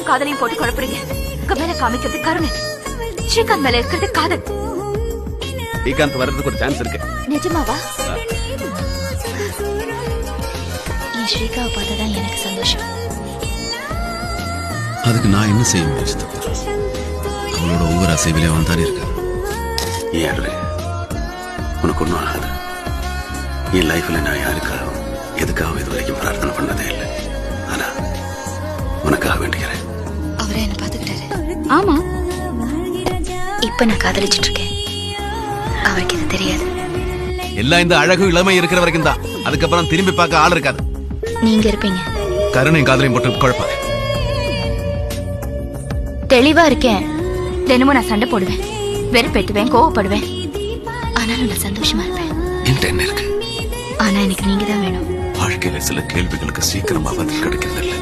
கருணையும் காதலையும் போட்டு குழப்பறீங்க. உங்க மேல காமிக்கிறது கருணை, ஸ்ரீகாந்த் மேல இருக்கிறது காதல். ஸ்ரீகாந்த் வர்றதுக்கு ஒரு சான்ஸ் இருக்கு. நிஜமாவா? என் ஸ்ரீகாவை பார்த்தாதான் எனக்கு சந்தோஷம். அதுக்கு நான் என்ன செய்ய முடியும்? அவளோட ஒவ்வொரு அசைவிலையும் அவன் தானே இருக்கான். ஏன் உனக்கு ஒன்றும் ஆகாது. என் லைஃப்ல நான் யாருக்காகவும் எதுக்காகவும் இது வரைக்கும் பிரார்த்தனை பண்ணதே இல்லை. ஆனா உனக்காக வேண்டிக்கிறேன். அவரே என்ன பாத்துக்கிட்டாரு. ஆமா, இப்ப நான் காதலிச்சிட்டு இருக்கேன். அவருக்கு இது தெரியாது. எல்லாம் இந்த அழகு இளமை இருக்கிற வரைக்கும் தான். அதுக்கப்புறம் திரும்பி பார்க்க ஆள் இருக்காது. நீங்க இருப்பீங்க. கருணையும் காதலையும் போட்டு குழப்பாது. தெளிவா இருக்கேன். தினமும் நான் சண்டை போடுவேன், வெறுப்பேத்துவேன், கோவப்படுவேன். ஆனாலும் நான் சந்தோஷமா இருப்பேன். என்கிட்ட என்ன இருக்கு? ஆனா எனக்கு நீங்க தான் வேணும். வாழ்க்கையில சில கேள்விகளுக்கு சீக்கிரமா பதில் கிடைக்கிறது இல்லை.